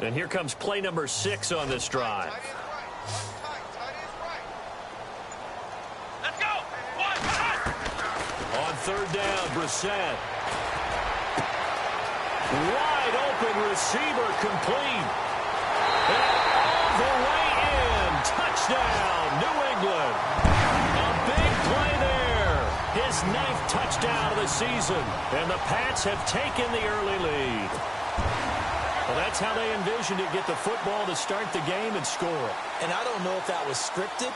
And here comes play number 6 on this drive. Let's go. On third down, Brissett. Wide open receiver complete. And all the way in. Touchdown, New England. A big play there. His 9th touchdown of the season. And the Pats have taken the early lead. Well, that's how they envisioned it. Get the football to start the game and score. And I don't know if that was scripted.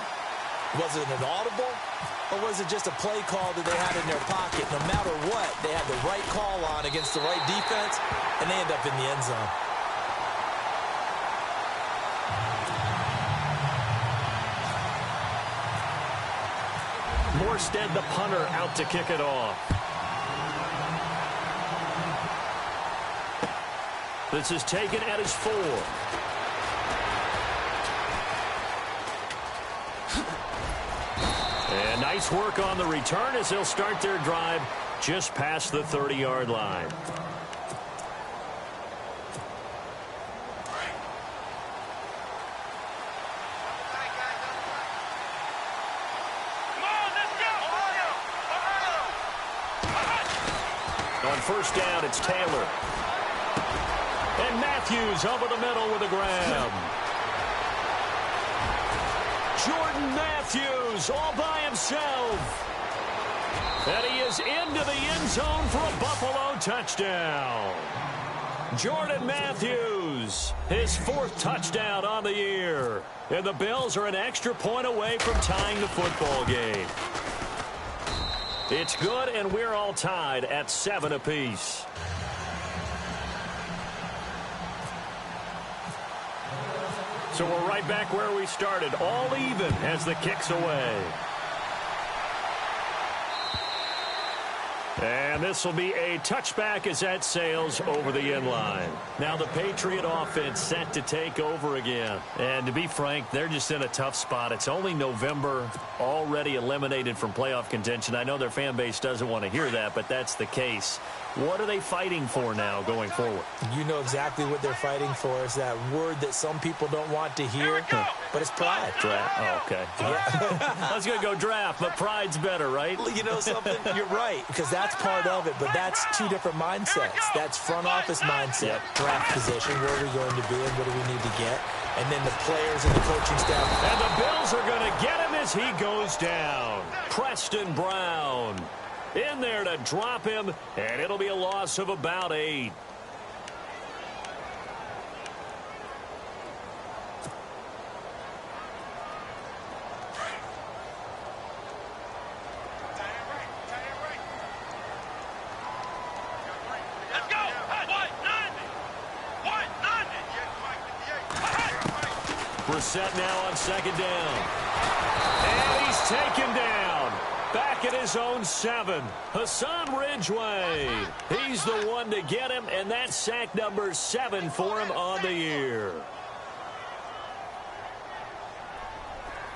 Was it an audible? Or was it just a play call that they had in their pocket? No matter what, they had the right call on against the right defense, and they end up in the end zone. Morstead, the punter, out to kick it off. This is taken at his 4. And nice work on the return as they'll start their drive just past the 30-yard line. On first down, it's Taylor. And Matthews over the middle with a grab. Jordan Matthews all by himself. And he is into the end zone for a Buffalo touchdown. Jordan Matthews, his 4th touchdown on the year. And the Bills are an extra point away from tying the football game. It's good, and we're all tied at 7 apiece. So we're right back where we started, all even as the kick's away. And this will be a touchback as that sails over the end line. Now the Patriot offense set to take over again. And to be frank, they're just in a tough spot. It's only November, already eliminated from playoff contention. I know their fan base doesn't want to hear that, but that's the case. What are they fighting for now going forward? You know exactly what they're fighting for. Is that word that some people don't want to hear, but it's pride. Draft. Oh, okay. Yeah. I was going to go draft, but pride's better, right? You know something? You're right, because that's part of it, but that's 2 different mindsets. That's front office mindset, draft position, where are we going to be and what do we need to get, and then the players and the coaching staff. And the Bills are going to get him as he goes down. Preston Brown in there to drop him, and it'll be a loss of about 8. Brissett now on second down. And he's taken down. Back at his own 7. Hassan Ridgeway. He's the one to get him, and that's sack number 7 for him on the year.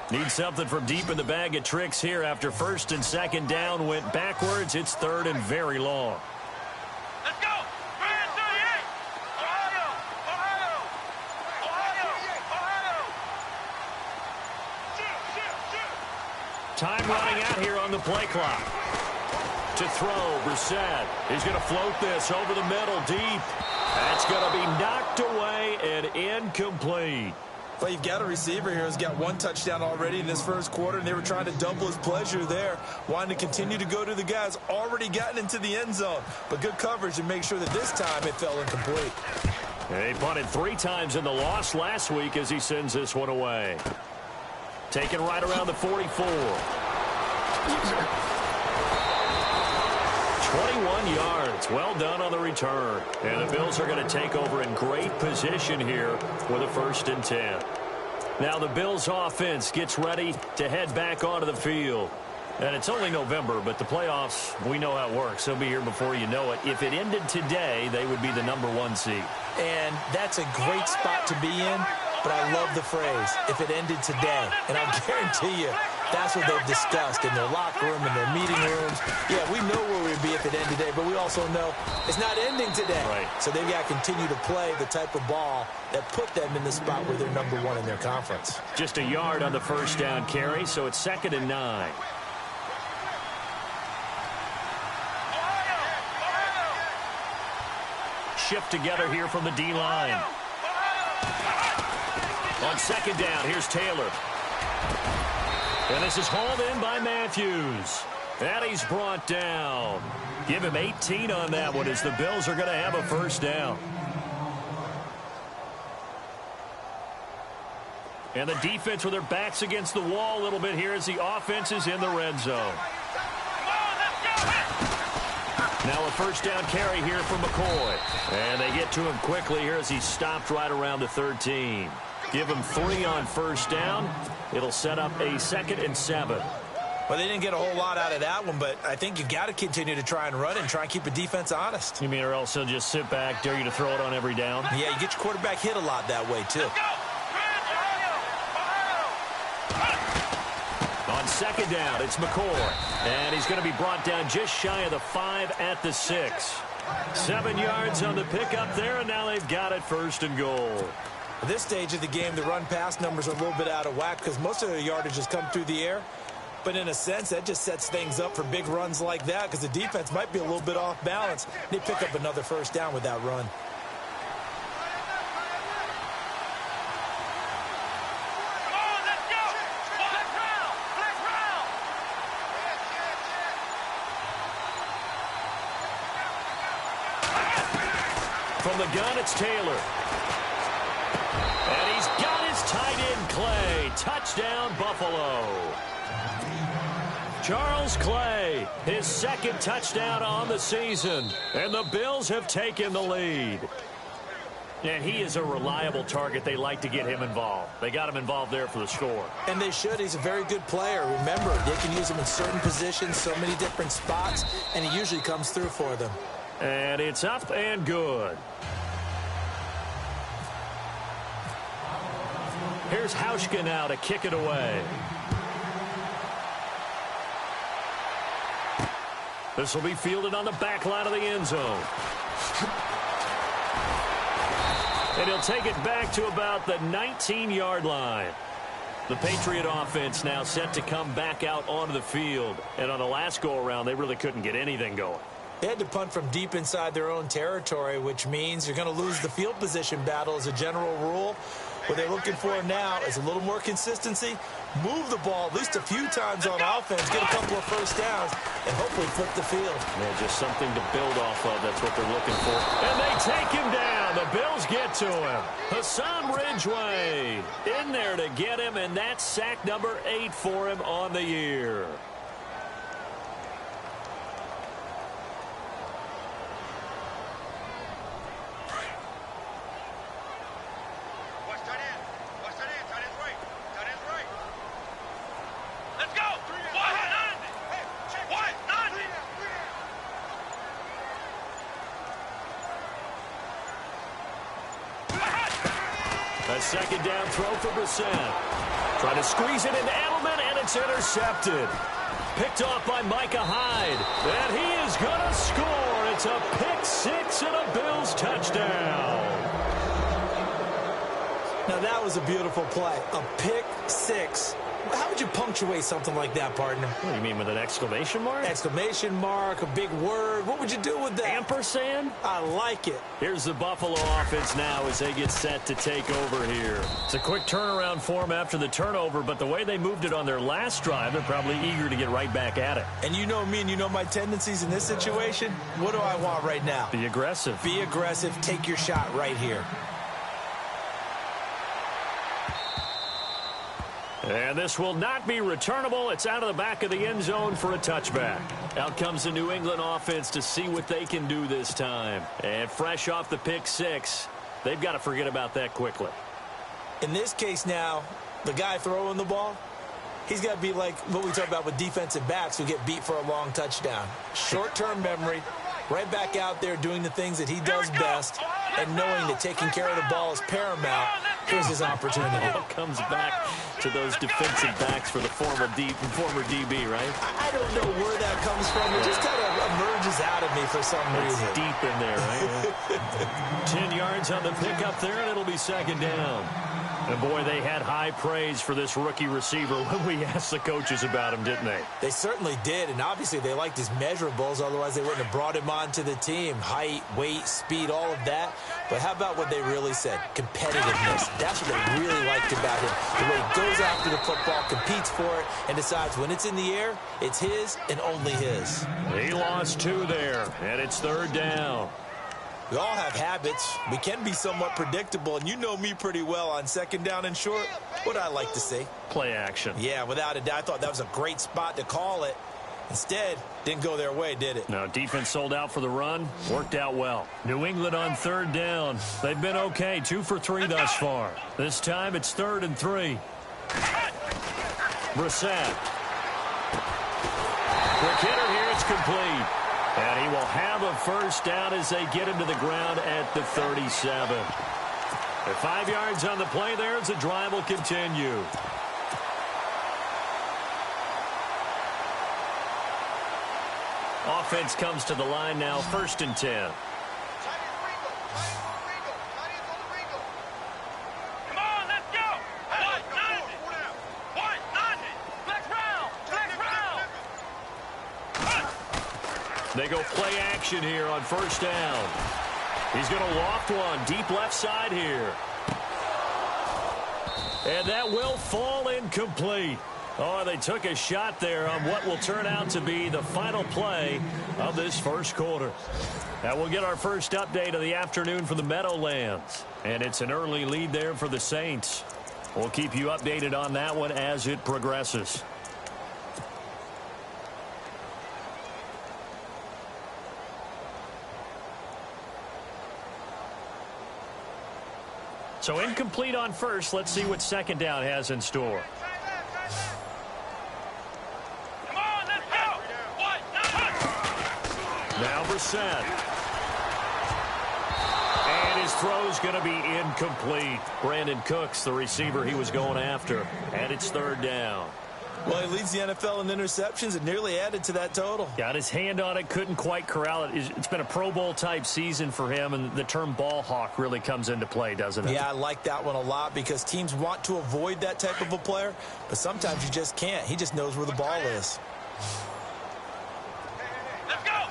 Need something from deep in the bag of tricks here after first and second down went backwards. It's 3rd and very long. Let's go. Time running out here on the play clock. To throw, Brissett. He's going to float this over the middle deep. That's going to be knocked away and incomplete. Well, you've got a receiver here who's got 1 touchdown already in this first quarter, and they were trying to double his pleasure there, wanting to continue to go to the guys already gotten into the end zone. But good coverage to make sure that this time it fell incomplete. And he punted 3 times in the loss last week as he sends this one away. Taken right around the 44. 21 yards. Well done on the return. And the Bills are going to take over in great position here with a 1st and 10. Now the Bills offense gets ready to head back onto the field. And it's only November, but the playoffs, we know how it works. They'll be here before you know it. If it ended today, they would be the number 1 seed. And that's a great spot to be in. But I love the phrase, if it ended today. And I'll guarantee you, That's what they've discussed in their locker room, in their meeting rooms. Yeah, we know where we'd be at the end of the day, but we also know it's not ending today. Right. So they've got to continue to play the type of ball that put them in the spot where they're #1 in their conference. Just a yard on the first down carry, so it's 2nd and 9. Shift together here from the D-line. On 2nd down, here's Taylor. And this is hauled in by Matthews. And he's brought down. Give him 18 on that one as the Bills are going to have a first down. And the defense with their backs against the wall a little bit here as the offense is in the red zone. Now a first down carry here from McCoy. And they get to him quickly here as he's stopped right around the 13. Give him 3 on first down. It'll set up a 2nd and 7. Well, they didn't get a whole lot out of that one, but I think you've got to continue to try and run and try and keep the defense honest. You mean or else he'll just sit back, dare you to throw it on every down? Yeah, you get your quarterback hit a lot that way, too. On 2nd down, it's McCoy. And he's going to be brought down just shy of the 5 at the 6. 7 yards on the pickup there, and now they've got it 1st and goal. At this stage of the game, the run-pass numbers are a little bit out of whack because most of their yardage has come through the air. But in a sense, that just sets things up for big runs like that because the defense might be a little bit off balance. They pick up another first down with that run. From the gun, it's Taylor. And he's got his tight end, Clay. Touchdown, Buffalo. Charles Clay, his 2nd touchdown on the season. And the Bills have taken the lead. And he is a reliable target. They like to get him involved. They got him involved there for the score. And they should. He's a very good player. Remember, they can use him in certain positions, so many different spots, and he usually comes through for them. And it's up and good. Here's Hauschka now to kick it away. This will be fielded on the back line of the end zone. And he'll take it back to about the 19-yard line. The Patriot offense now set to come back out onto the field. And on the last go-around, they really couldn't get anything going. They had to punt from deep inside their own territory, which means you're going to lose the field position battle as a general rule. What they're looking for now is a little more consistency, move the ball at least a few times on offense, get a couple of first downs, and hopefully flip the field. Yeah, just something to build off of. That's what they're looking for. And they take him down. The Bills get to him. Hassan Ridgeway in there to get him, and that's sack number 8 for him on the year. A 2nd down throw for Brissett. Trying to squeeze it into Edelman, and it's intercepted. Picked off by Micah Hyde. And he is going to score. It's a pick 6 and a Bills touchdown. Now that was a beautiful play. A pick 6. How would you punctuate something like that, partner? What do you mean, with an exclamation mark? Exclamation mark, a big word. What would you do with that? Ampersand? I like it. Here's the Buffalo offense now as they get set to take over here. It's a quick turnaround for them after the turnover, but the way they moved it on their last drive, they're probably eager to get right back at it. And you know me and you know my tendencies in this situation. What do I want right now? Be aggressive. Be aggressive. Take your shot right here. And this will not be returnable. It's out of the back of the end zone for a touchback. Out comes the New England offense to see what they can do this time. And fresh off the pick 6, they've got to forget about that quickly. In this case now, the guy throwing the ball, he's got to be like what we talk about with defensive backs who get beat for a long touchdown. Short-term memory, right back out there doing the things that he does best, and knowing that taking care of the ball is paramount Here's his opportunity. It all comes back to those defensive backs for the former DB, right? I don't know where that comes from. It just kind of emerges out of me for some reason. It's deep in there, right? 10 yards on the pickup there, and it'll be second down. And, boy, they had high praise for this rookie receiver when we asked the coaches about him, didn't they? They certainly did, and obviously they liked his measurables. Otherwise, they wouldn't have brought him onto the team. Height, weight, speed, all of that. But how about what they really said? Competitiveness. That's what they really liked about him. The way he goes after the football, competes for it, and decides when it's in the air, it's his and only his. He lost 2 there, and it's third down. We all have habits. We can be somewhat predictable, and you know me pretty well on second down and short. What I like to see? Play action. Yeah, without a doubt. I thought that was a great spot to call it. Instead, didn't go their way, did it? No, defense sold out for the run. Worked out well. New England on third down. They've been okay. 2 for 3 thus far. This time it's 3rd and 3. Brissett. Quick hitter here. It's complete. And he will have a first down as they get him to the ground at the 37. At 5 yards on the play there as the drive will continue. Offense comes to the line now, 1st and 10. They go play action here on first down. He's going to loft one deep left side here. And that will fall incomplete. Oh, they took a shot there on what will turn out to be the final play of this first quarter. Now we'll get our first update of the afternoon from the Meadowlands. And it's an early lead there for the Saints. We'll keep you updated on that one as it progresses. So incomplete on first. Let's see what second down has in store. Come on, let's go. Now Brissett. And his throw's going to be incomplete. Brandon Cooks, the receiver he was going after. And it's third down. Well, he leads the NFL in interceptions and nearly added to that total. Got his hand on it, couldn't quite corral it. It's been a Pro Bowl-type season for him, and the term ball hawk really comes into play, doesn't it? Yeah, I like that one a lot because teams want to avoid that type of a player, but sometimes you just can't. He just knows where the ball is. Let's go.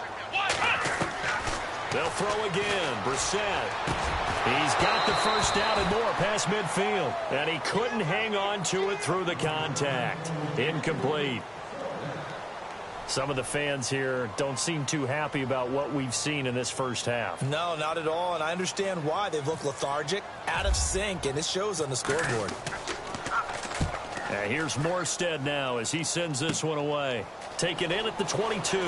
They'll throw again. Brissett. He's got the first down and more past midfield. And he couldn't hang on to it through the contact. Incomplete. Some of the fans here don't seem too happy about what we've seen in this first half. No, not at all, and I understand why. They've looked lethargic, out of sync, and it shows on the scoreboard. Here's Morstead now as he sends this one away. Taken in at the 22.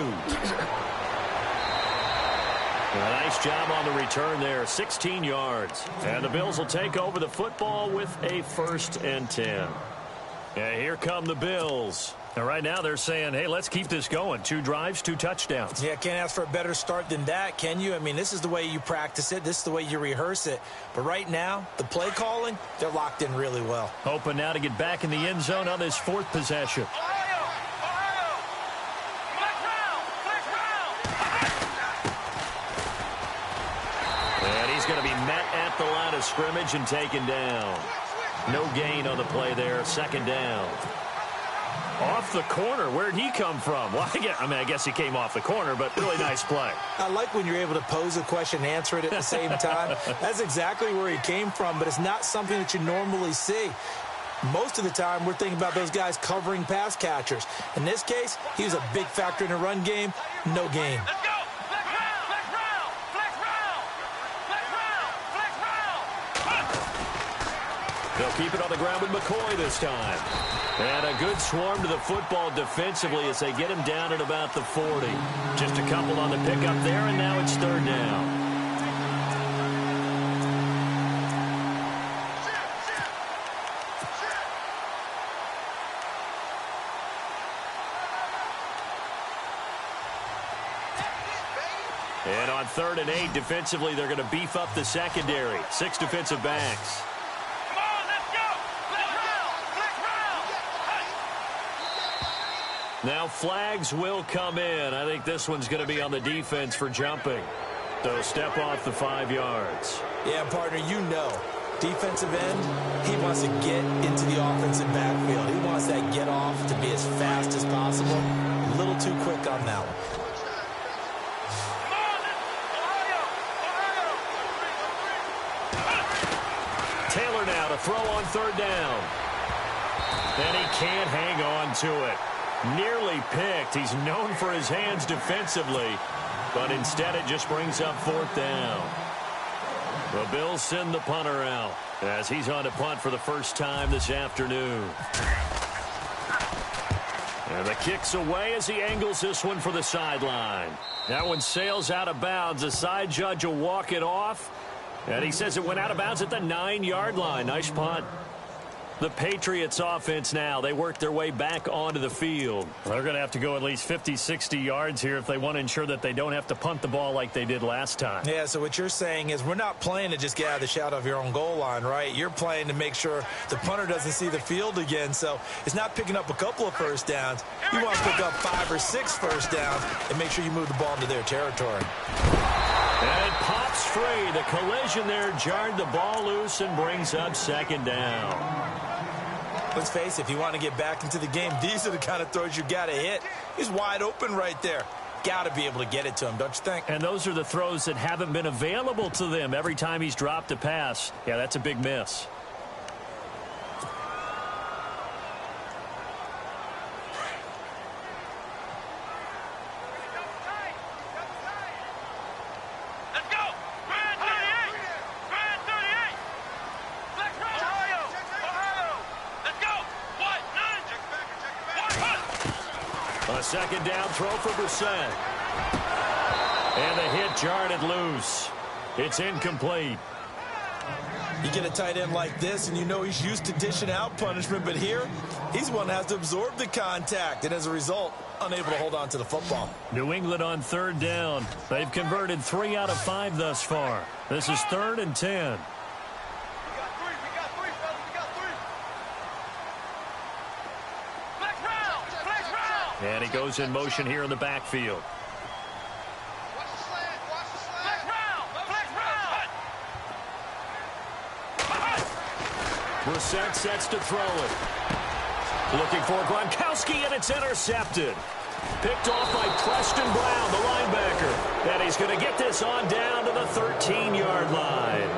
A nice job on the return there, 16 yards. And the Bills will take over the football with a 1st and 10. And here come the Bills. And right now they're saying, hey, let's keep this going. 2 drives, 2 touchdowns. Yeah, can't ask for a better start than that, can you? I mean, this is the way you practice it. This is the way you rehearse it. But right now, the play calling, they're locked in really well. Hoping now to get back in the end zone on this 4th possession. He's going to be met at the line of scrimmage and taken down. No gain on the play there. 2nd down. Off the corner. Where'd he come from? Well, I guess he came off the corner, but really nice play. I like when you're able to pose a question and answer it at the same time. That's exactly where he came from, but it's not something that you normally see. Most of the time, we're thinking about those guys covering pass catchers. In this case, he was a big factor in the run game. No gain. They'll keep it on the ground with McCoy this time. And a good swarm to the football defensively as they get him down at about the 40. Just a couple on the pickup there, and now it's 3rd down. And on 3rd and 8, defensively, they're going to beef up the secondary. 6 defensive backs. Come Now flags will come in. I think this one's going to be on the defense for jumping. They'll step off the 5 yards. Yeah, partner, you know, defensive end, he wants to get into the offensive backfield. He wants that get off to be as fast as possible. A little too quick on that one. Taylor now to throw on 3rd down. And he can't hang on to it. Nearly picked. He's known for his hands defensively, but instead it just brings up 4th down. The Bills send the punter out as he's on to punt for the first time this afternoon. And the kick's away as he angles this one for the sideline. That one sails out of bounds. The side judge will walk it off, and he says it went out of bounds at the 9-yard line. Nice punt. The Patriots offense now, they work their way back onto the field. They're going to have to go at least 50, 60 yards here if they want to ensure that they don't have to punt the ball like they did last time. Yeah, so what you're saying is we're not playing to just get out of the shadow of your own goal line, right? You're playing to make sure the punter doesn't see the field again. So it's not picking up a couple of first downs. You want to pick up 5 or 6 first downs and make sure you move the ball into their territory. And it pops free. The collision there jarred the ball loose and brings up 2nd down. Let's face it, if you want to get back into the game, these are the kind of throws you got to hit. He's wide open right there. Got to be able to get it to him, don't you think? And those are the throws that haven't been available to them every time he's dropped a pass. Yeah, that's a big miss. A 2nd down throw for Brissett. And the hit jarred it loose. It's incomplete. You get a tight end like this, and you know he's used to dishing out punishment, but here, he's one that has to absorb the contact, and as a result, unable to hold on to the football. New England on 3rd down. They've converted 3 out of 5 thus far. This is 3rd and 10. And he goes in motion here in the backfield. Brissett sets to throw it. Looking for Gronkowski, and it's intercepted. Picked off by Preston Brown, the linebacker. And he's going to get this on down to the 13-yard line.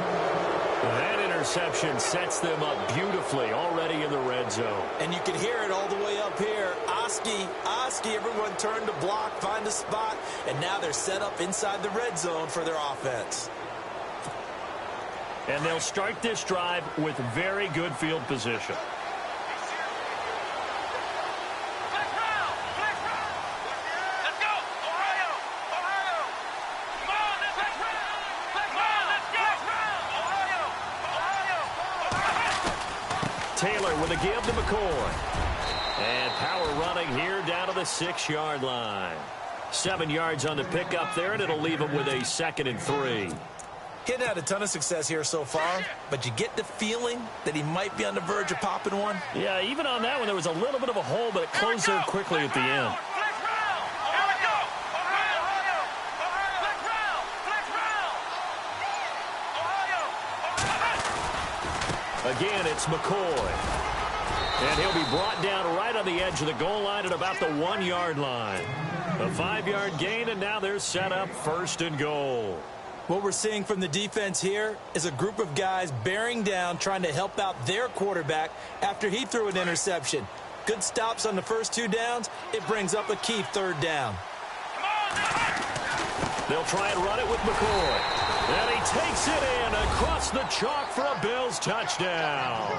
That interception sets them up beautifully already in the red zone. And you can hear it all the way up here. Oski, everyone turned to block, find a spot, and now they're set up inside the red zone for their offense. And they'll start this drive with very good field position. Taylor with a give to McCoy. And power running here down to the 6-yard line. 7 yards on the pickup there, and it'll leave him with a 2nd and 3. He hadn't had a ton of success here so far, but you get the feeling that he might be on the verge of popping one. Yeah, even on that one, there was a little bit of a hole, but it closed there quickly at the end. Again, it's McCoy. And he'll be brought down right on the edge of the goal line at about the 1-yard line. A 5-yard gain, and now they're set up 1st and goal. What we're seeing from the defense here is a group of guys bearing down, trying to help out their quarterback after he threw an interception. Good stops on the first 2 downs. It brings up a key 3rd down. They'll try and run it with McCoy. And he takes it in across the chalk for a Bills touchdown.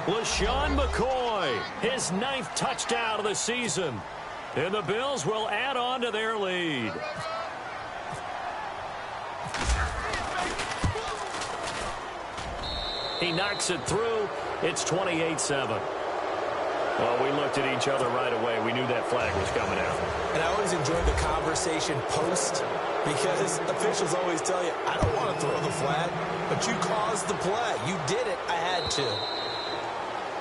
LaShawn McCoy, his 9th touchdown of the season. And the Bills will add on to their lead. He knocks it through. It's 28-7. Well, we looked at each other right away. We knew that flag was coming out. And I always enjoy the conversation post, because officials always tell you, I don't want to throw the flag, but you caused the play. You did it. I had to.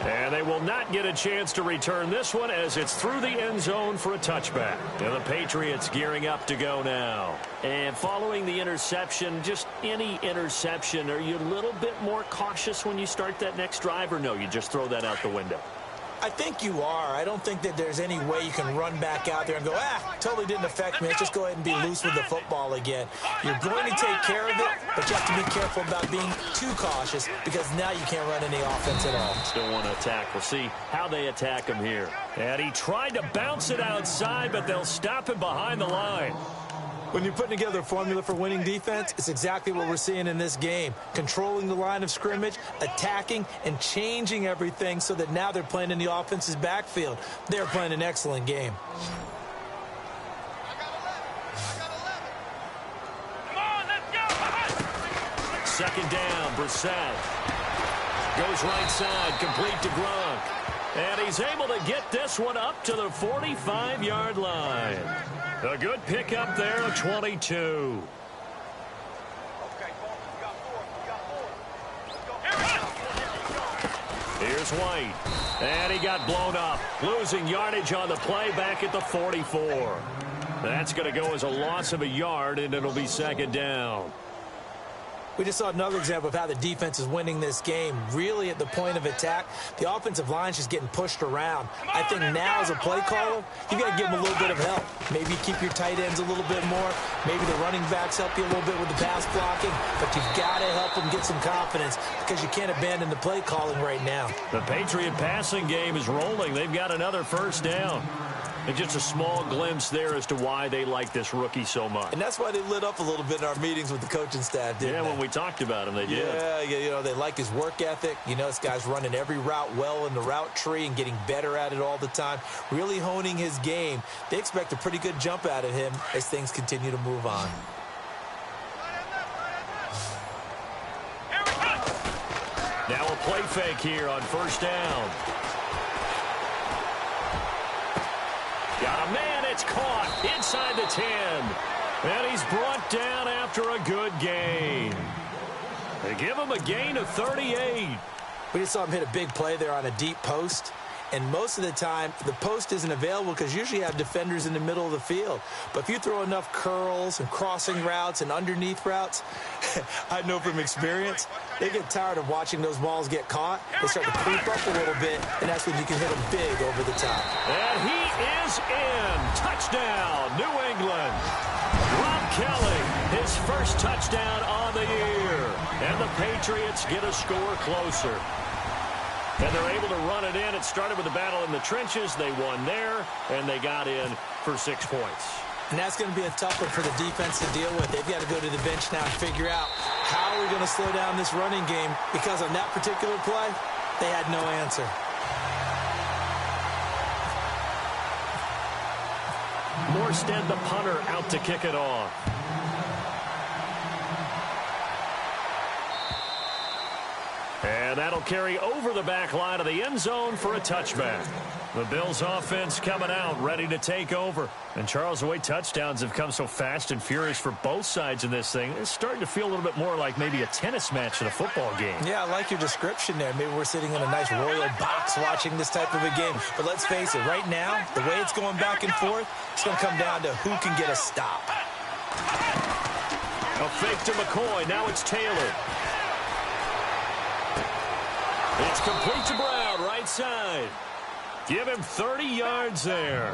And they will not get a chance to return this one as it's through the end zone for a touchback. And the Patriots gearing up to go now. And following the interception, just any interception, are you a little bit more cautious when you start that next drive, or no, you just throw that out the window? I think you are. I don't think that there's any way you can run back out there and go, totally didn't affect me. Let's just go ahead and be loose with the football again. You're going to take care of it, but you have to be careful about being too cautious because now you can't run any offense at all. Still want to attack. We'll see how they attack him here. And he tried to bounce it outside, but they'll stop him behind the line. When you're putting together a formula for winning defense, it's exactly what we're seeing in this game. Controlling the line of scrimmage, attacking, and changing everything so that now they're playing in the offense's backfield. They're playing an excellent game. Come on, let's go. Second down, Brissett. Goes right side, complete to Gronk. And he's able to get this one up to the 45-yard line. A good pickup there of 22. Here's White. And he got blown up. Losing yardage on the play back at the 44. That's going to go as a loss of a yard, and it'll be second down. We just saw another example of how the defense is winning this game. Really at the point of attack, the offensive line is just getting pushed around. I think now as a play caller, you got to give them a little bit of help. Maybe keep your tight ends a little bit more. Maybe the running backs help you a little bit with the pass blocking. But you've got to help them get some confidence because you can't abandon the play calling right now. The Patriot passing game is rolling. They've got another first down. And just a small glimpse there as to why they like this rookie so much. And that's why they lit up a little bit in our meetings with the coaching staff, didn't they? When we talked about him, they did. Yeah, you know, they like his work ethic. You know, this guy's running every route well in the route tree and getting better at it all the time, really honing his game. They expect a pretty good jump out of him as things continue to move on. Now a play fake here on first down. Got a man, it's caught inside the 10. And he's brought down after a good gain. They give him a gain of 38. We just saw him hit a big play there on a deep post. And most of the time, the post isn't available because usually you have defenders in the middle of the field. But if you throw enough curls and crossing routes and underneath routes, I know from experience, they get tired of watching those balls get caught. They start to creep up a little bit, and that's when you can hit them big over the top. And he is in. Touchdown, New England. Rob Kelly, his first touchdown on the year. And the Patriots get a score closer. And they're able to run it in. It started with a battle in the trenches. They won there, and they got in for 6 points. And that's going to be a tough one for the defense to deal with. They've got to go to the bench now and figure out how are we going to slow down this running game, because on that particular play, they had no answer. Morstead, the punter, out to kick it off. And that'll carry over the back line of the end zone for a touchback. The Bills offense coming out, ready to take over. And Charles, the way touchdowns have come so fast and furious for both sides in this thing, it's starting to feel a little bit more like maybe a tennis match than a football game. Yeah, I like your description there. Maybe we're sitting in a nice royal box watching this type of a game. But let's face it, right now, the way it's going back and forth, it's going to come down to who can get a stop. A fake to McCoy. Now it's Taylor. It's complete to Brown, right side. Give him 30 yards there.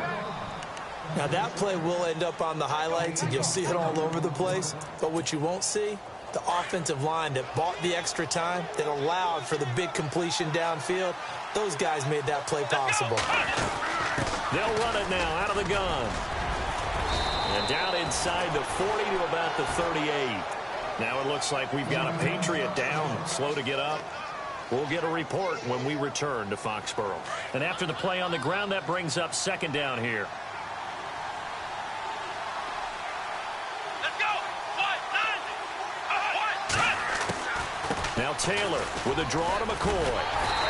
Now that play will end up on the highlights, and you'll see it all over the place. But what you won't see, the offensive line that bought the extra time, that allowed for the big completion downfield, those guys made that play possible. They'll run it now out of the gun. And down inside the 40 to about the 38. Now it looks like we've got a Patriot down, slow to get up. We'll get a report when we return to Foxborough. And after the play on the ground, that brings up second down here. Let's go. Now Taylor with a draw to McCoy.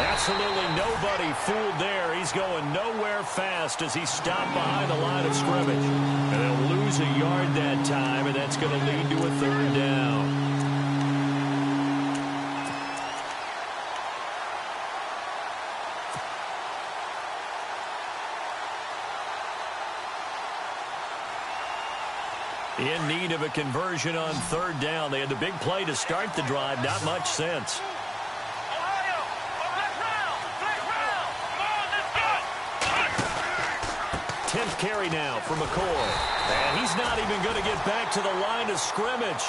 Absolutely nobody fooled there. He's going nowhere fast as he stopped behind the line of scrimmage. And they'll lose a yard that time, and that's going to lead to a third down. In need of a conversion on third down. They had the big play to start the drive. Not much sense. Ohio! Flag round! Flag round! Come on, let's go! 10th carry now for McCoy. And he's not even going to get back to the line of scrimmage.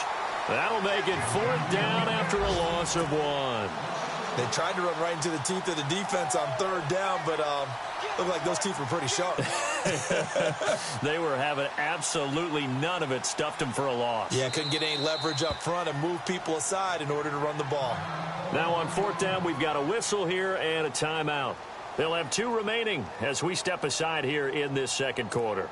That'll make it 4th down after a loss of 1. They tried to run right into the teeth of the defense on third down, but looked like those teeth were pretty sharp. They were having absolutely none of it. Stuffed them for a loss. Yeah, couldn't get any leverage up front and move people aside in order to run the ball. Now on 4th down, we've got a whistle here and a timeout. They'll have 2 remaining as we step aside here in this second quarter.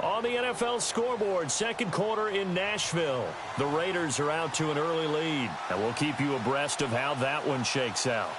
On the NFL scoreboard, second quarter in Nashville. The Raiders are out to an early lead, and we'll keep you abreast of how that one shakes out.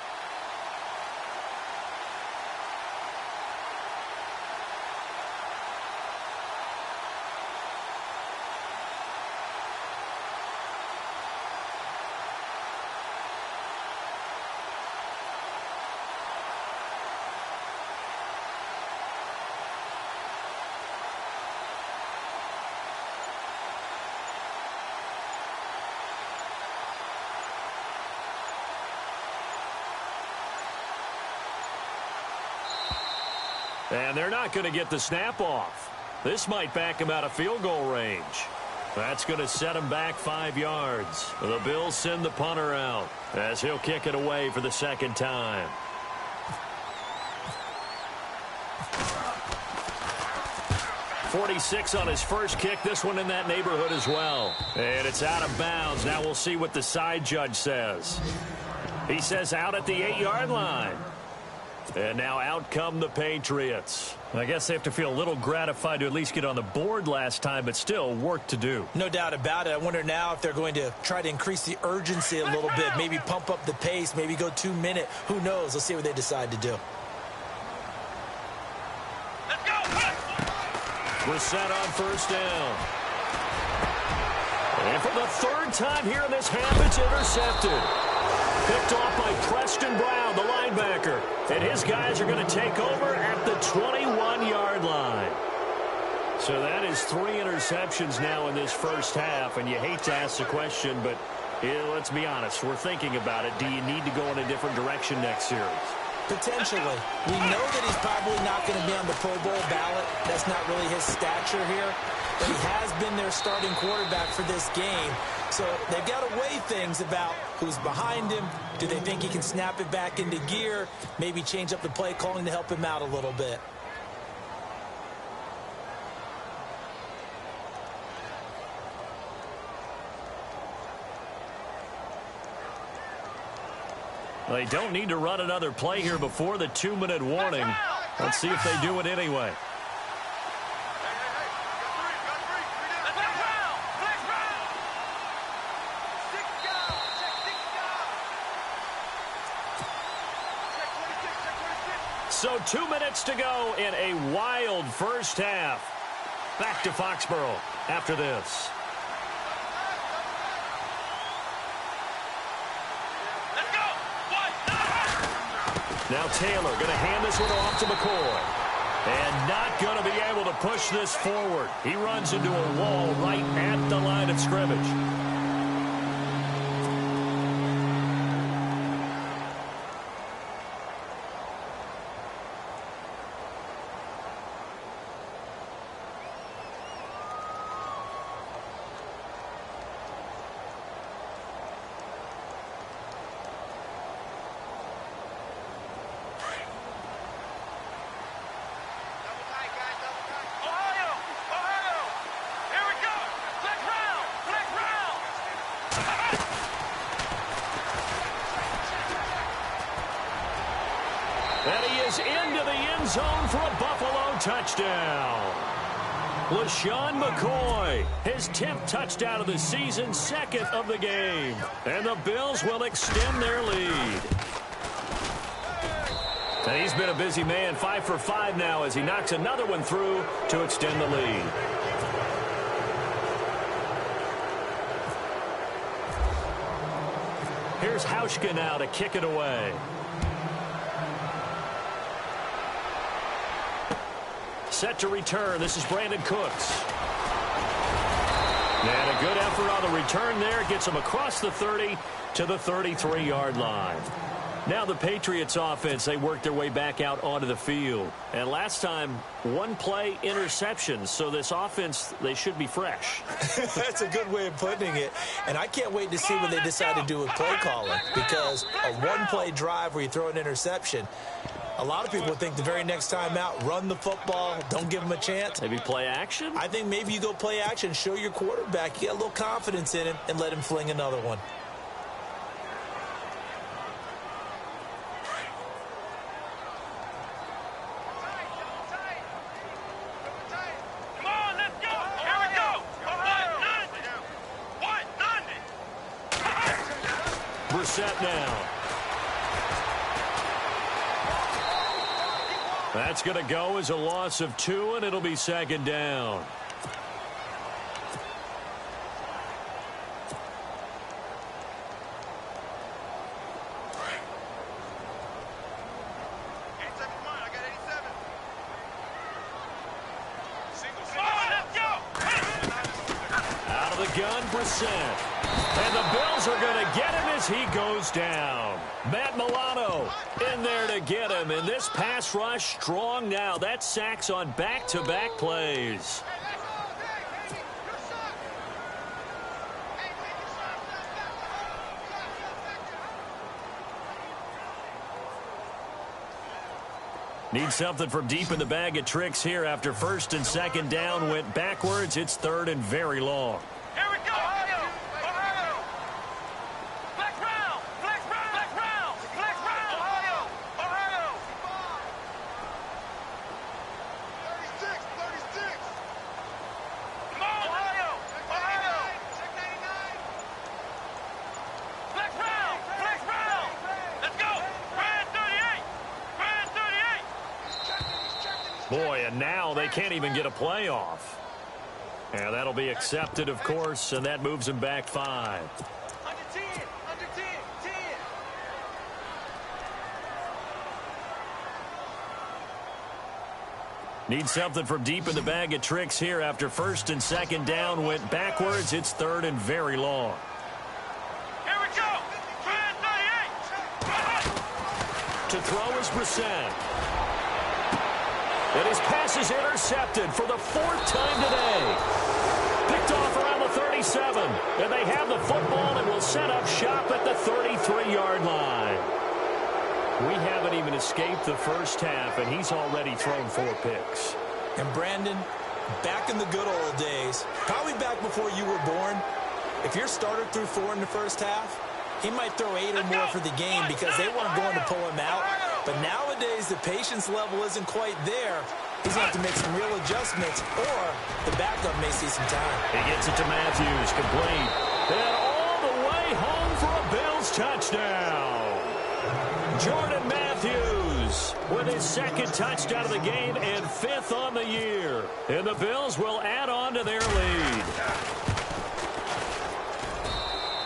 And they're not going to get the snap off. This might back him out of field goal range. That's going to set him back 5 yards. The Bills send the punter out as he'll kick it away for the second time. .46 on his first kick. This one in that neighborhood as well. And it's out of bounds. Now we'll see what the side judge says. He says out at the 8-yard line. And now out come the Patriots. I guess they have to feel a little gratified to at least get on the board last time, but still work to do. No doubt about it. I wonder now if they're going to try to increase the urgency a little bit, maybe pump up the pace, maybe go 2-minute. Who knows? Let's see what they decide to do. Let's go! We're set on first down. And for the 3rd time here in this half, it's intercepted. Picked off by Preston Brown, the linebacker. And his guys are going to take over at the 21-yard line. So that is 3 interceptions now in this first half. And you hate to ask the question, but let's be honest. We're thinking about it. Do you need to go in a different direction next series? Potentially. We know that he's probably not going to be on the Pro Bowl ballot. That's not really his stature here. But he has been their starting quarterback for this game. So they've got to weigh things about who's behind him. Do they think he can snap it back into gear? Maybe change up the play calling to help him out a little bit. They don't need to run another play here before the 2-minute warning. Let's see if they do it anyway. So 2 minutes to go in a wild first half. Back to Foxborough after this. Let's go! Now Taylor going to hand this one off to McCoy. And not going to be able to push this forward. He runs into a wall right at the line of scrimmage. And he is into the end zone for a Buffalo touchdown. LaShawn McCoy, his 10th touchdown of the season, 2nd of the game. And the Bills will extend their lead. And he's been a busy man, 5 for 5 now as he knocks another one through to extend the lead. Here's Hauschka now to kick it away. Set to return. This is Brandon Cooks. And a good effort on the return there. Gets them across the 30 to the 33-yard line. Now the Patriots offense, they work their way back out onto the field. And last time, one play interception. So this offense, they should be fresh. That's a good way of putting it. And I can't wait to see what they decide to do with play calling. Because a one-play drive where you throw an interception, a lot of people think the very next time out, run the football, don't give them a chance. Maybe play action? I think maybe you go play action, show your quarterback, you get a little confidence in him, and let him fling another one. Brissett now. That's going to go as a loss of 2, and it'll be second down. Out of the gun, Brissett. And the Bills are going to get him as he goes down. Matt Milano in there to get him. And this pass rush strong now. That's sacks on back-to-back plays. Need something from deep in the bag of tricks here after first and second down went backwards. It's third and very long. Here we go. Boy, and now they can't even get a playoff. And that'll be accepted, of course, and that moves them back 5. Under 10. Need something from deep in the bag of tricks here after first and second down went backwards. It's third and very long. Here we go. 38. To throw is Brissett. And his pass is intercepted for the 4th time today. Picked off around the 37. And they have the football and will set up shop at the 33-yard line. We haven't even escaped the first half, and he's already thrown 4 picks. And Brandon, back in the good old days, probably back before you were born, if your starter threw 4 in the first half, he might throw 8 or more for the game because they weren't going to pull him out. But nowadays, the patience level isn't quite there. He's going to have to make some real adjustments, or the backup may see some time. He gets it to Matthews, complete. And all the way home for a Bills touchdown. Jordan Matthews with his 2nd touchdown of the game and 5th on the year. And the Bills will add on to their lead.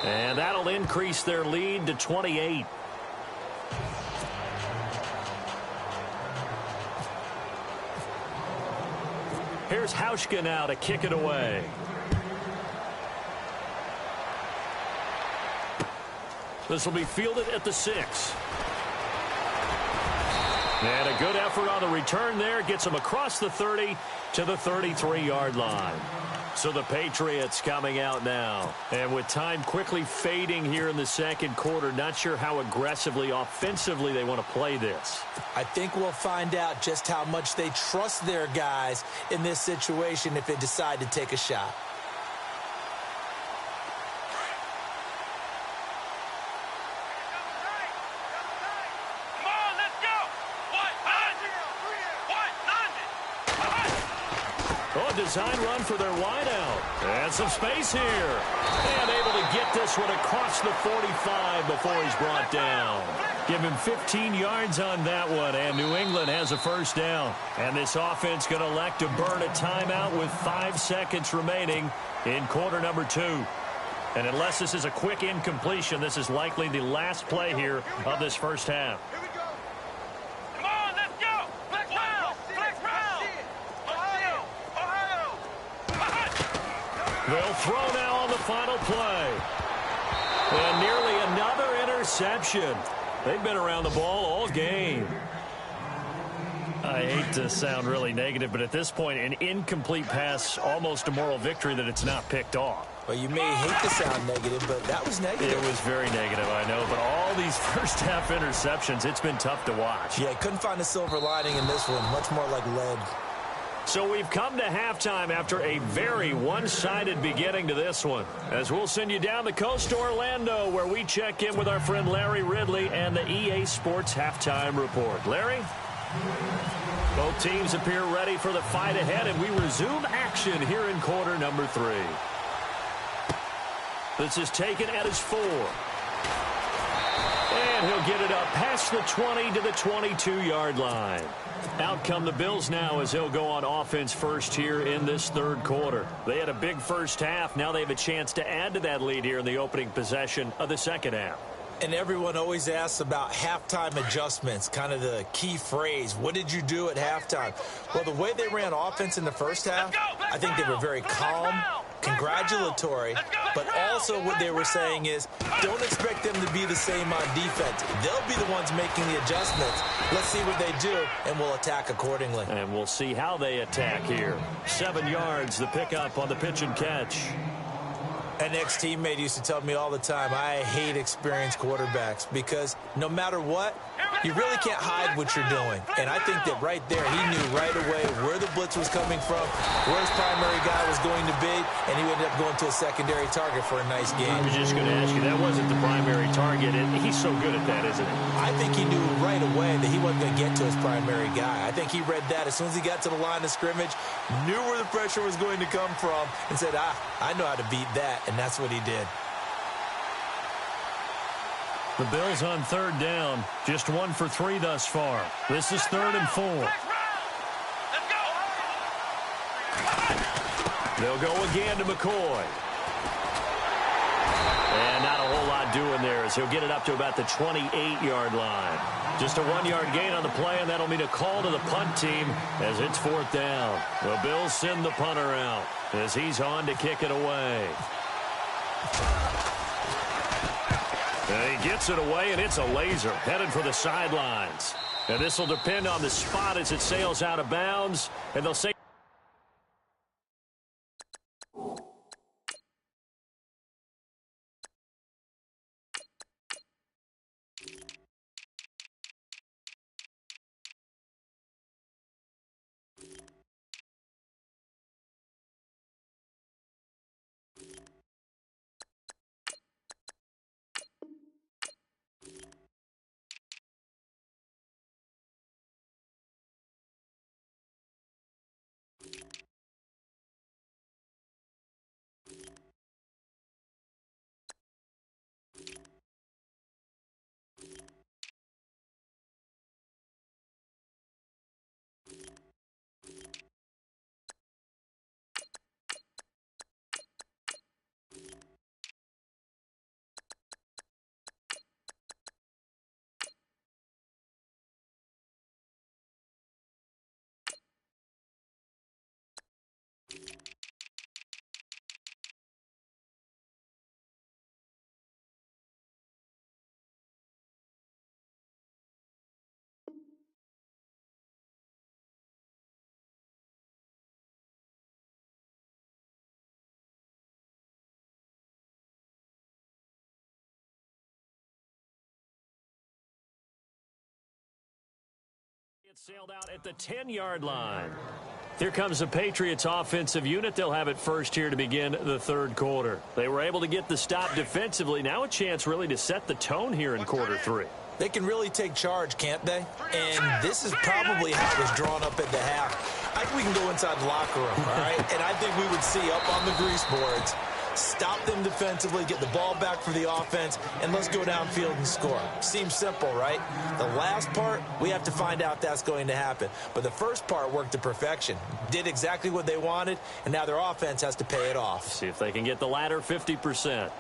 And that'll increase their lead to 28. Here's Hauschka now to kick it away. This will be fielded at the 6. And a good effort on the return there. Gets him across the 30 to the 33-yard line. So the Patriots coming out now. And with time quickly fading here in the second quarter, not sure how aggressively, offensively they want to play this. I think we'll find out just how much they trust their guys in this situation if they decide to take a shot. Design run for their wideout. And some space here. And able to get this one across the 45 before he's brought down. Give him 15 yards on that one. And New England has a first down. And this offense going to elect to burn a timeout with 5 seconds remaining in quarter number 2. And unless this is a quick incompletion, this is likely the last play here of this first half. They'll throw now on the final play. And nearly another interception. They've been around the ball all game. I hate to sound really negative, but at this point, an incomplete pass, almost a moral victory that it's not picked off. Well, you may hate to sound negative, but that was negative. It was very negative, I know. But all these first-half interceptions, it's been tough to watch. Yeah, couldn't find a silver lining in this one. Much more like lead. So we've come to halftime after a very one-sided beginning to this one. As we'll send you down the coast to Orlando, where we check in with our friend Larry Ridley and the EA Sports Halftime Report. Larry? Both teams appear ready for the fight ahead, and we resume action here in quarter number 3. This is taken at his 4. And he'll get it up past the 20 to the 22-yard line. Out come the Bills now as they'll go on offense first here in this third quarter. They had a big first half. Now they have a chance to add to that lead here in the opening possession of the second half. And everyone always asks about halftime adjustments, kind of the key phrase. What did you do at halftime? Well, the way they ran offense in the first half, I think they were very calm, congratulatory, but also what they were saying is don't expect them to be the same on defense. They'll be the ones making the adjustments. Let's see what they do, and we'll attack accordingly. And we'll see how they attack here. 7 yards, the pickup on the pitch and catch. An ex-teammate used to tell me all the time, I hate experienced quarterbacks because no matter what, you really can't hide what you're doing. And I think that right there, he knew right away where the blitz was coming from, where his primary guy was going to be, and he ended up going to a secondary target for a nice game. I was just going to ask you, that wasn't the primary target, and he's so good at that, isn't he? I think he knew right away that he wasn't going to get to his primary guy. I think he read that as soon as he got to the line of scrimmage, knew where the pressure was going to come from, and said, I know how to beat that. And that's what he did. The Bills on third down. Just 1 for 3 thus far. This is 3rd and 4. They'll go again to McCoy. And not a whole lot doing there as he'll get it up to about the 28-yard line. Just a 1-yard gain on the play, and that'll mean a call to the punt team as it's 4th down. The Bills send the punter out as he's on to kick it away. And he gets it away, and it's a laser headed for the sidelines. And this will depend on the spot as it sails out of bounds, and they'll say it's sailed out at the 10-yard line. Here comes the Patriots offensive unit. They'll have it first here to begin the third quarter. They were able to get the stop defensively. Now a chance really to set the tone here in quarter 3. They can really take charge, can't they? And this is probably how it was drawn up at the half. I think we can go inside the locker room, all right? And I think we would see up on the grease boards, stop them defensively, get the ball back for the offense, and let's go downfield and score. Seems simple, right? The last part, we have to find out if that's going to happen. But the first part worked to perfection. Did exactly what they wanted, and now their offense has to pay it off. See if they can get the latter 50%.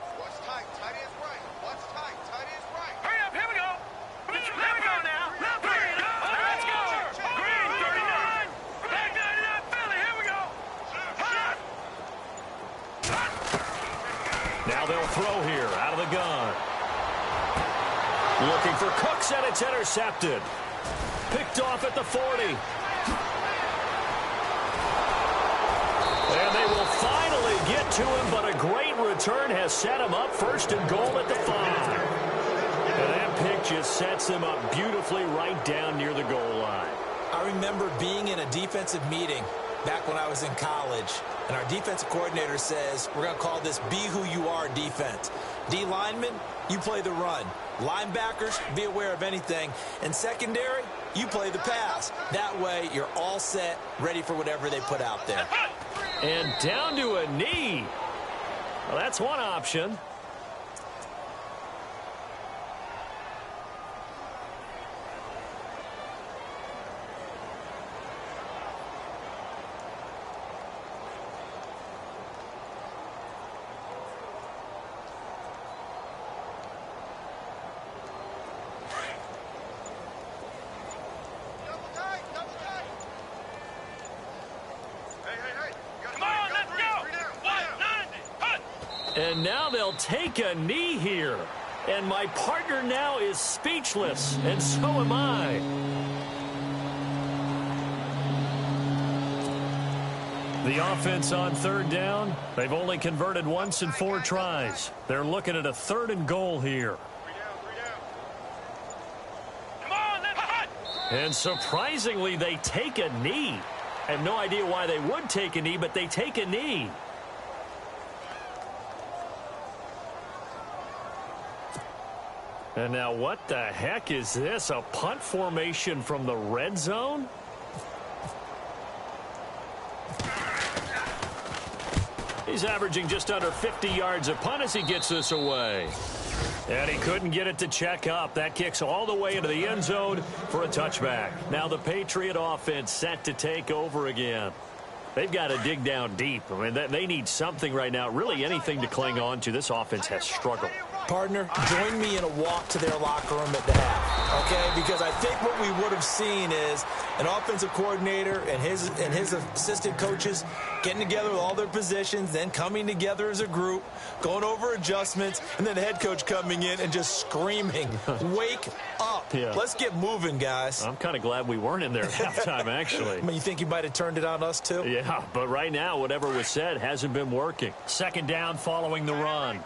for Cooks, and it's intercepted. Picked off at the 40. And they will finally get to him, but a great return has set him up first and goal at the 5. And that pick just sets him up beautifully right down near the goal line. I remember being in a defensive meeting back when I was in college, and our defensive coordinator says, we're going to call this Be Who You Are defense. D linemen, you play the run. Linebackers, be aware of anything. And secondary, you play the pass. That way, you're all set, ready for whatever they put out there. And down to a knee. Well, that's one option. And now they'll take a knee here. And my partner now is speechless, and so am I. The offense on third down, they've only converted once in 4 tries. They're looking at a 3rd and goal here. Come on, let's hut! And surprisingly, they take a knee. I have no idea why they would take a knee, but they take a knee. And now what the heck is this? A punt formation from the red zone? He's averaging just under 50 yards a punt as he gets this away. And he couldn't get it to check up. That kicks all the way into the end zone for a touchback. Now the Patriot offense set to take over again. They've got to dig down deep. I mean, they need something right now, really anything to cling on to. This offense has struggled. Partner, join me in a walk to their locker room at the half, okay? Because I think what we would have seen is an offensive coordinator and his assistant coaches getting together with all their positions, then coming together as a group, going over adjustments, and then the head coach coming in and just screaming, wake up. Yeah. Let's get moving, guys. I'm kind of glad we weren't in there at halftime, actually. I mean, you think he might have turned it on us, too? Yeah, but right now, whatever was said hasn't been working. 2nd down following the run.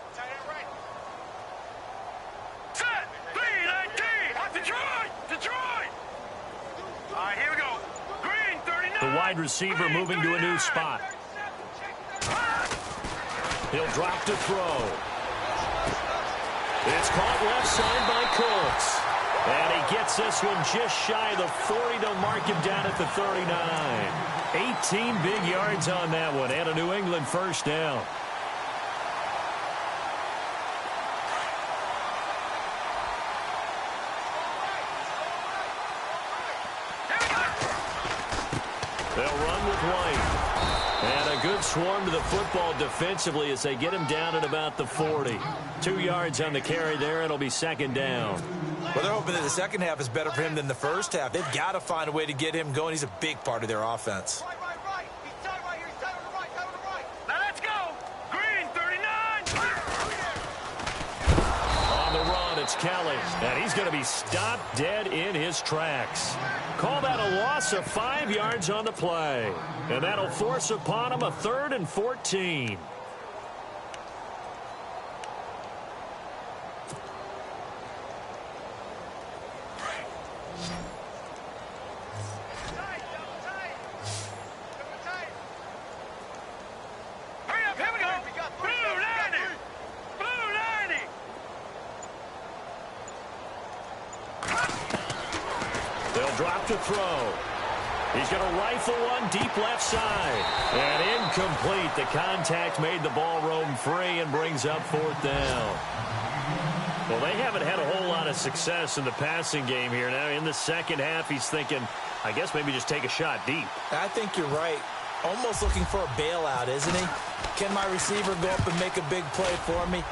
The wide receiver moving to a new spot. He'll drop to throw. It's caught left side by Cooks. And he gets this one just shy of the 40 to mark him down at the 39. 18 big yards on that one and a New England 1st down. They'll run with White. And a good swarm to the football defensively as they get him down at about the 40. 2 yards on the carry there. It'll be 2nd down. Well, they're hoping that the second half is better for him than the first half. They've got to find a way to get him going. He's a big part of their offense. Right. He's tied right here. He's tied on the right. Tied on the right. Now let's go. Green, 39. On the run, it's Kelly. And he's going to be stopped dead in his tracks. Call that a loss of 5 yards on the play. And that'll force upon him a 3rd and 14. Hurry up, here we go. Blue 90. Blue 90. They'll drop to throw. He's going to rifle one deep left side. And incomplete. The contact made the ball roam free and brings up 4th down. Well, they haven't had a whole lot of success in the passing game here. Now, in the second half, he's thinking, I guess maybe just take a shot deep. I think you're right. Almost looking for a bailout, isn't he? Can my receiver go up and make a big play for me?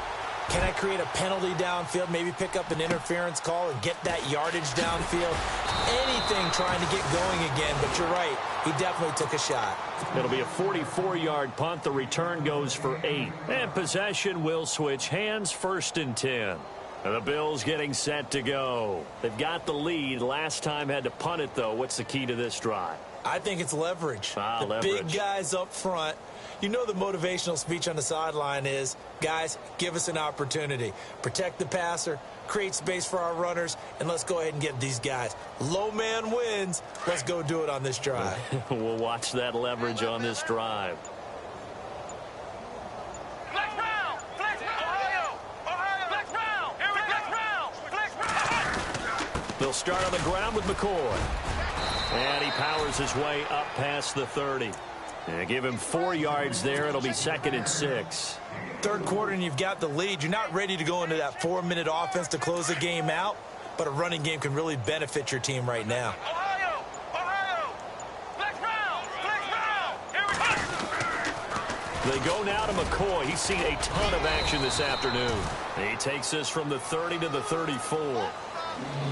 Can I create a penalty downfield, maybe pick up an interference call and get that yardage downfield? Anything trying to get going again, but you're right. He definitely took a shot. It'll be a 44-yard punt. The return goes for 8. And possession will switch hands, 1st and 10. And the Bills getting set to go. They've got the lead. Last time had to punt it, though. What's the key to this drive? I think it's leverage. Leverage. Big guys up front. You know the motivational speech on the sideline is, guys, give us an opportunity. Protect the passer, create space for our runners, and let's go ahead and get these guys. Low man wins. Let's go do it on this drive. We'll watch that leverage on this drive. They'll start on the ground with McCoy. And he powers his way up past the 30. And give him 4 yards there. It'll be 2nd and 6. Third quarter and you've got the lead. You're not ready to go into that 4-minute offense to close the game out, but a running game can really benefit your team right now. They go now to McCoy. He's seen a ton of action this afternoon. He takes this from the 30 to the 34.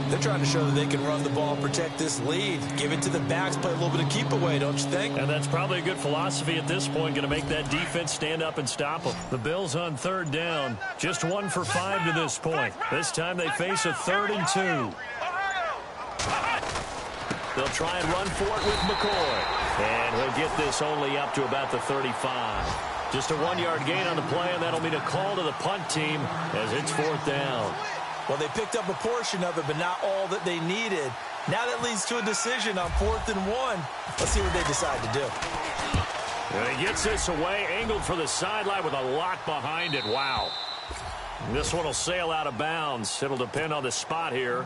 They're trying to show that they can run the ball, protect this lead. Give it to the backs, play a little bit of keep away, don't you think? And that's probably a good philosophy at this point, going to make that defense stand up and stop them. The Bills on 3rd down, just 1 for 5 to this point. This time they face a 3rd and 2. They'll try and run for it with McCoy. And he'll get this only up to about the 35. Just a 1-yard gain on the play, and that'll mean a call to the punt team as it's 4th down. Well, they picked up a portion of it, but not all that they needed. Now that leads to a decision on 4th and 1. Let's see what they decide to do. And he gets this away, angled for the sideline with a lock behind it. Wow. This one will sail out of bounds. It'll depend on the spot here.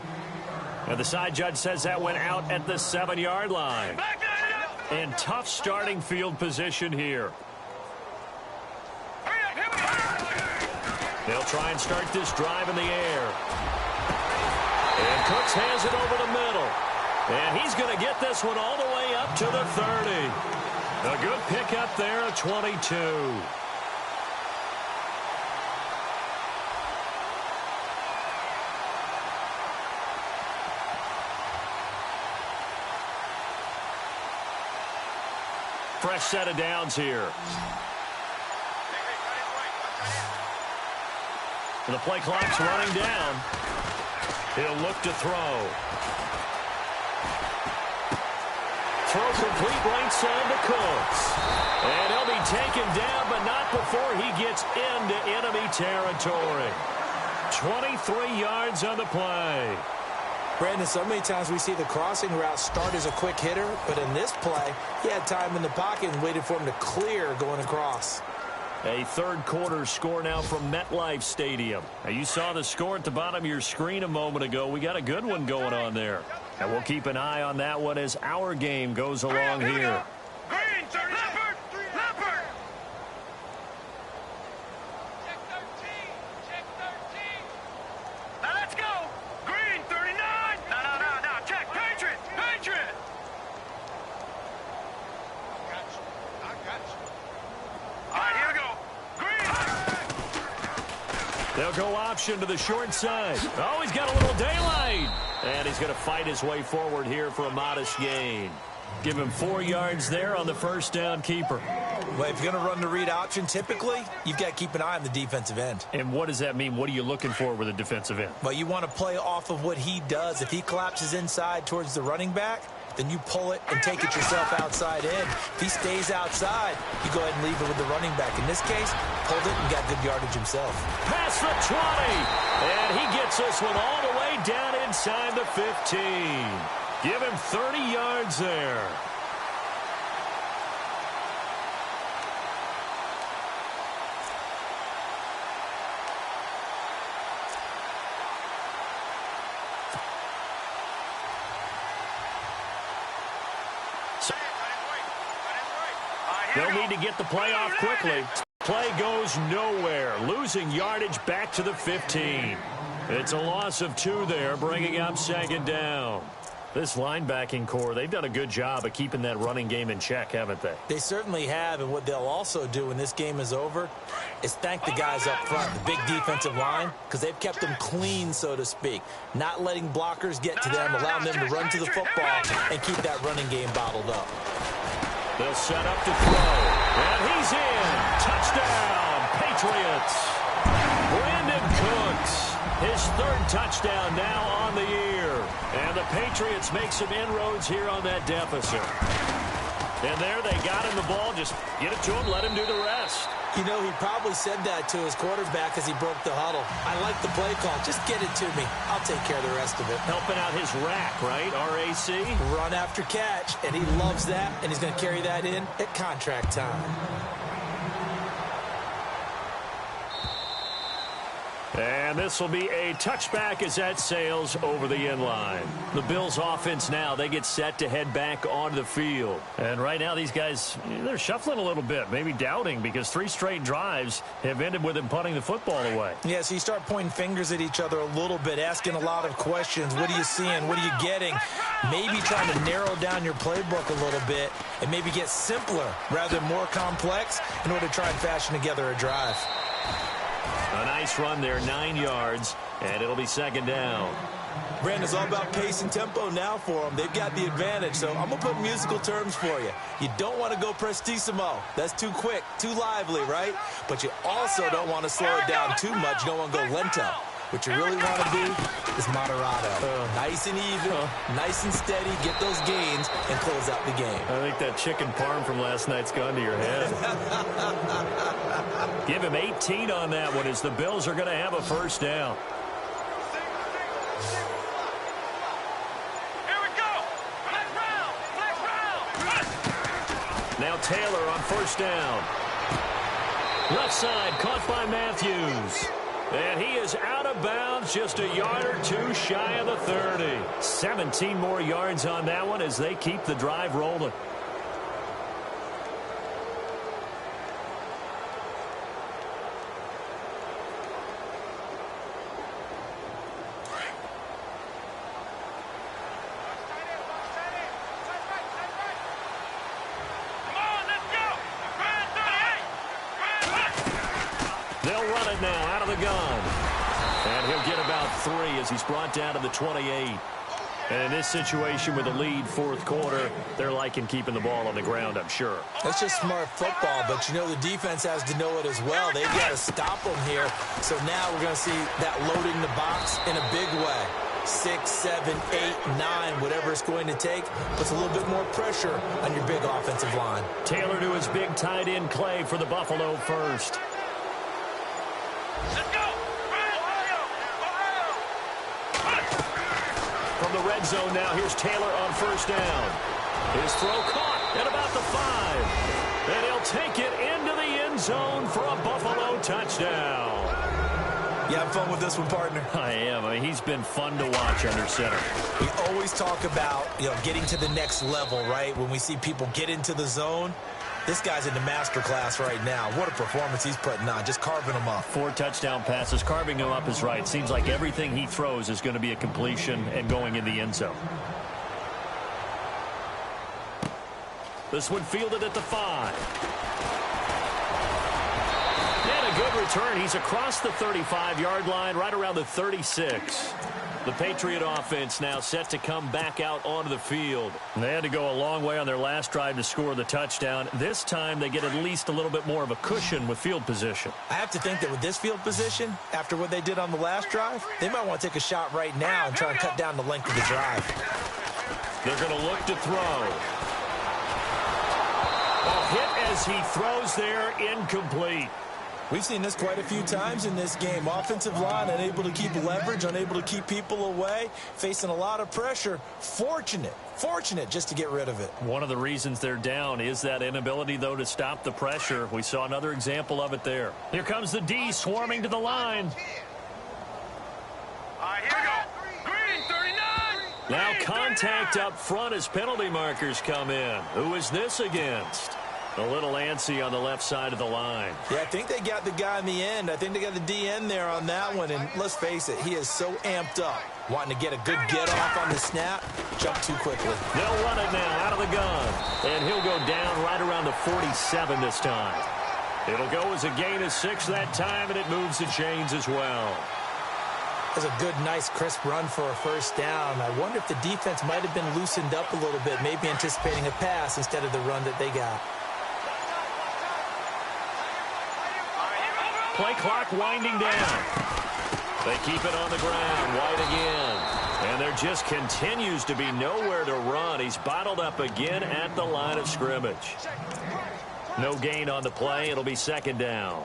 And the side judge says that went out at the 7-yard line. And tough starting field position here. They'll try and start this drive in the air. And Cooks has it over the middle. And he's going to get this one all the way up to the 30. A good pickup there of 22. Fresh set of downs here. And the play clock's running down. He'll look to throw. Throw complete right side to Cooks. And he'll be taken down, but not before he gets into enemy territory. 23 yards on the play. Brandon, so many times we see the crossing route start as a quick hitter, but in this play, he had time in the pocket and waited for him to clear going across. A third quarter score now from MetLife Stadium. Now, you saw the score at the bottom of your screen a moment ago. We got a good one going on there. And we'll keep an eye on that one as our game goes along here. Green, 30, Leopard! Leopard! Check 13! Check 13! Now let's go! Green, 39! No, check! Patriot! Patriot! I got you. All right, here we go. Green! They'll go option to the short side. Oh, he's got a little daylight. And he's going to fight his way forward here for a modest gain. Give him 4 yards there on the first down keeper. Well, if you're going to run the read option, typically, you've got to keep an eye on the defensive end. And what does that mean? What are you looking for with a defensive end? Well, you want to play off of what he does. If he collapses inside towards the running back, then you pull it and take it yourself outside in. If he stays outside, you go ahead and leave it with the running back. In this case, pulled it and got good yardage himself. Past the 20. And he gets this one all the way down inside the 15. Give him 30 yards there. They'll need to get the play off quickly. Play goes nowhere, losing yardage back to the 15. It's a loss of 2 there, bringing up 2nd down. This linebacking core, they've done a good job of keeping that running game in check, haven't they? They certainly have, and what they'll also do when this game is over is thank the guys up front, the big defensive line, because they've kept them clean, so to speak, not letting blockers get to them, allowing them to run to the football and keep that running game bottled up. They'll set up to throw. And he's in. Touchdown, Patriots. Brandon Cooks. His third touchdown now on the year. And the Patriots make some inroads here on that deficit. And there they got him the ball. Just get it to him, let him do the rest. You know, he probably said that to his quarterback as he broke the huddle. I like the play call. Just get it to me. I'll take care of the rest of it. Helping out his rack, right? R-A-C? Run after catch, and he loves that, and he's going to carry that in at contract time. And this will be a touchback as that sails over the end line. The Bills offense now, they get set to head back onto the field. And right now these guys, they're shuffling a little bit, maybe doubting, because 3 straight drives have ended with them punting the football away. Yeah, so you start pointing fingers at each other a little bit, asking a lot of questions. What are you seeing? What are you getting? Maybe trying to narrow down your playbook a little bit and maybe get simpler rather than more complex in order to try and fashion together a drive. A nice run there, 9 yards, and it'll be second down. Brandon, it's all about pace and tempo now for them. They've got the advantage, so I'm going to put musical terms for you. You don't want to go prestissimo. That's too quick, too lively, right? But you also don't want to slow it down too much. You don't want to go lento. What you really want to do is moderato. Nice and even, nice and steady, get those gains, and close out the game. I think that chicken parm from last night's gone to your head. Give him 18 on that one as the Bills are going to have a first down. Here we go. Flex round. Now Taylor on first down. Left side caught by Matthews. And he is out of bounds, just a yard or two shy of the 30. 17 more yards on that one as they keep the drive rolling. They'll run it now out of the gun. And he'll get about 3 as he's brought down to the 28. And in this situation with a lead fourth quarter, they're liking keeping the ball on the ground, I'm sure. That's just smart football, but you know the defense has to know it as well. They've got to stop them here. So now we're going to see that loading the box in a big way. 6, 7, 8, 9, whatever it's going to take, puts a little bit more pressure on your big offensive line. Taylor to his big tight end Clay for the Buffalo first. Let's go. From the red zone now, here's Taylor on first down. His throw caught at about the 5. And he'll take it into the end zone for a Buffalo touchdown. You having fun with this one, partner? I am. I mean, he's been fun to watch under center. We always talk about, getting to the next level, right? When we see people get into the zone, this guy's in the master class right now. What a performance he's putting on, just carving them up. 4 touchdown passes. Carving him up is right. Seems like everything he throws is going to be a completion and going in the end zone. This one fielded at the 5. And a good return. He's across the 35-yard line, right around the 36. The Patriot offense now set to come back out onto the field. They had to go a long way on their last drive to score the touchdown. This time they get at least a little bit more of a cushion with field position. I have to think that with this field position, after what they did on the last drive, they might want to take a shot right now and try and cut down the length of the drive. They're going to look to throw. A hit as he throws there, incomplete. We've seen this quite a few times in this game. Offensive line unable to keep leverage, unable to keep people away, facing a lot of pressure. Fortunate just to get rid of it. One of the reasons they're down is that inability, though, to stop the pressure. We saw another example of it there. Here comes the D swarming to the line. All right, here we go. Green, 39. Now contact up front as penalty markers come in. Who is this against? A little antsy on the left side of the line. Yeah, I think they got the guy in the end. I think they got the DN there on that one. And let's face it, he is so amped up, wanting to get a good get-off on the snap, jump too quickly. They'll run it now out of the gun. And he'll go down right around the 47 this time. It'll go as a gain of 6 that time, and it moves the chains as well. That's a good, nice, crisp run for a first down. I wonder if the defense might have been loosened up a little bit, maybe anticipating a pass instead of the run that they got. Play clock winding down. They keep it on the ground. White again. And there just continues to be nowhere to run. He's bottled up again at the line of scrimmage. No gain on the play. It'll be second down.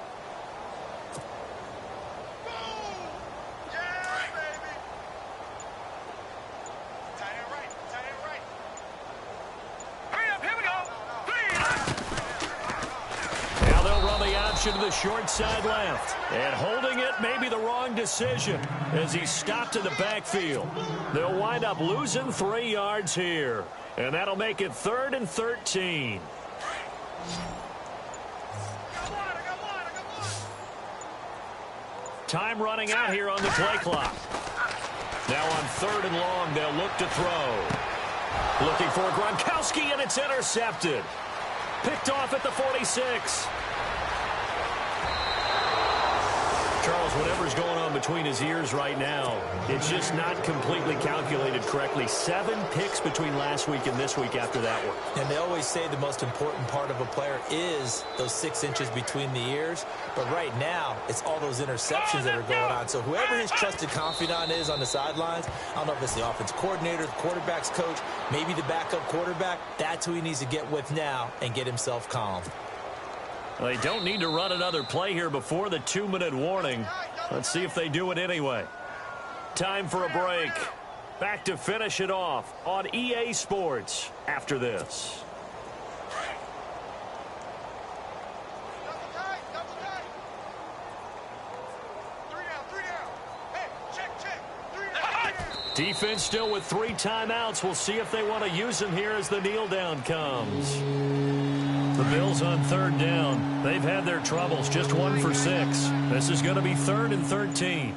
To the short side left. And holding it may be the wrong decision as he stopped in the backfield. They'll wind up losing 3 yards here. And that'll make it 3rd and 13. Time running out here on the play clock. Now on 3rd and long, they'll look to throw. Looking for Gronkowski, and it's intercepted. Picked off at the 46. Charles, whatever's going on between his ears right now, it's just not completely calculated correctly. 7 picks between last week and this week after that one. And they always say the most important part of a player is those 6 inches between the ears. But right now, it's all those interceptions that are going on. So whoever his trusted confidant is on the sidelines, I don't know if it's the offense coordinator, the quarterback's coach, maybe the backup quarterback, that's who he needs to get with now and get himself calm. They don't need to run another play here before the 2-minute warning. Let's see if they do it anyway. Time for a break. Back to finish it off on EA Sports after this. Defense still with 3 timeouts. We'll see if they want to use them here as the kneel down comes. The Bills on 3rd down. They've had their troubles, just 1 for 6. This is going to be 3rd and 13.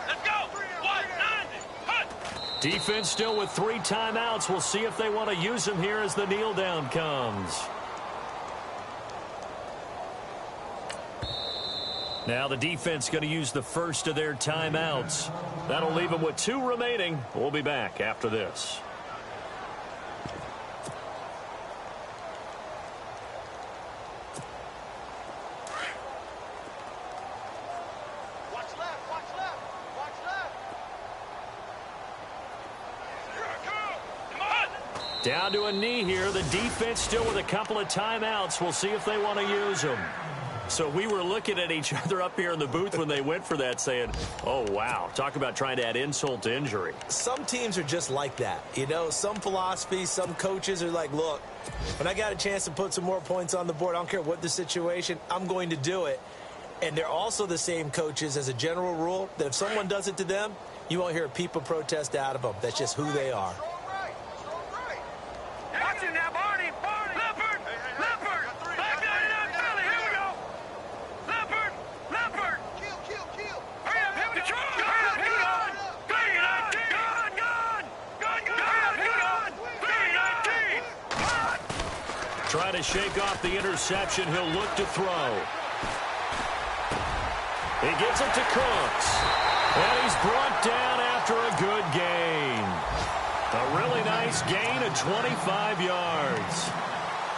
Let's go. Defense still with 3 timeouts. We'll see if they want to use them here as the kneel down comes. Now the defense going to use the first of their timeouts. That'll leave them with 2 remaining. We'll be back after this. Down to a knee here. The defense still with a couple of timeouts. We'll see if they want to use them. So we were looking at each other up here in the booth when they went for that saying, oh, wow, talk about trying to add insult to injury. Some teams are just like that. You know, some philosophies, some coaches are like, look, when I got a chance to put some more points on the board, I don't care what the situation, I'm going to do it. And they're also the same coaches as a general rule that if someone does it to them, you won't hear a people protest out of them. That's just who they are. Watch it now, Barney. Leopard. Leopard. 599 Philly. Here we go. Leopard. Leopard. Kill. Hurry up, here we go. Hurry up, here we go. Green 19. Gone. Hurry up, 319. Trying to shake off the interception. He'll look to throw. He gets it to Cooks. And he's brought down after a good gain. A really nice gain of 25 yards.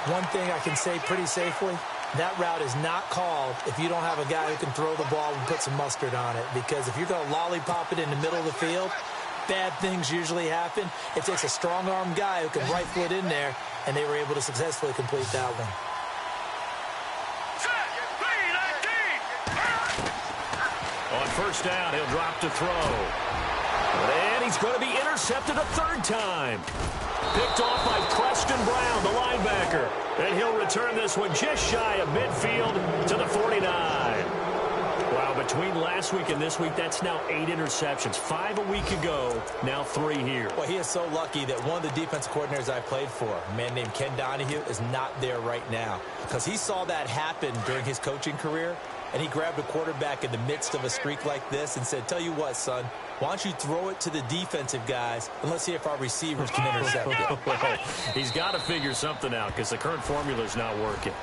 One thing I can say pretty safely, that route is not called if you don't have a guy who can throw the ball and put some mustard on it. Because if you're going to lollipop it in the middle of the field, bad things usually happen. It takes a strong-arm guy who can right foot in there, and they were able to successfully complete that one. On first down, he'll drop to throw. And he's going to be intercepted a 3rd time. Picked off by Preston Brown, the linebacker. And he'll return this one just shy of midfield to the 49. Wow, between last week and this week, that's now 8 interceptions. 5 a week ago, now 3 here. Well, he is so lucky that one of the defensive coordinators I played for, a man named Ken Donahue, is not there right now. Because he saw that happen during his coaching career. And he grabbed a quarterback in the midst of a streak like this and said, tell you what, son, why don't you throw it to the defensive guys and let's see if our receivers can intercept it. Well, he's got to figure something out because the current formula is not working.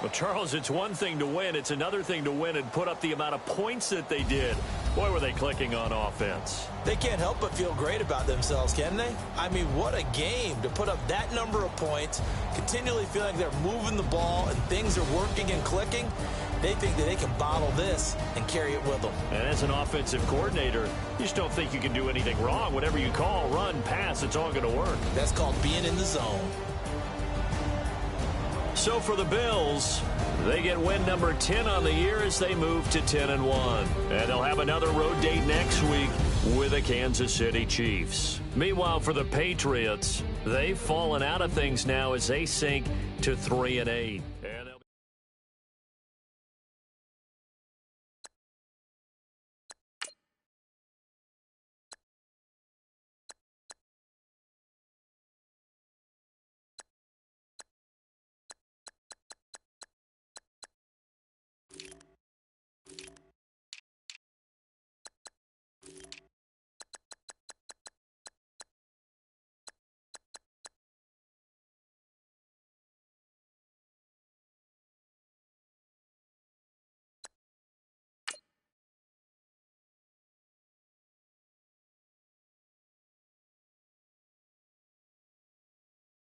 Well, Charles, it's one thing to win. It's another thing to win and put up the amount of points that they did. Boy, were they clicking on offense. They can't help but feel great about themselves, can they? I mean, what a game to put up that number of points, continually feeling like they're moving the ball and things are working and clicking. They think that they can bottle this and carry it with them. And as an offensive coordinator, you just don't think you can do anything wrong. Whatever you call, run, pass, it's all going to work. That's called being in the zone. So for the Bills, they get win number 10 on the year as they move to 10-1. And they'll have another road date next week with the Kansas City Chiefs. Meanwhile, for the Patriots, they've fallen out of things now as they sink to 3-8.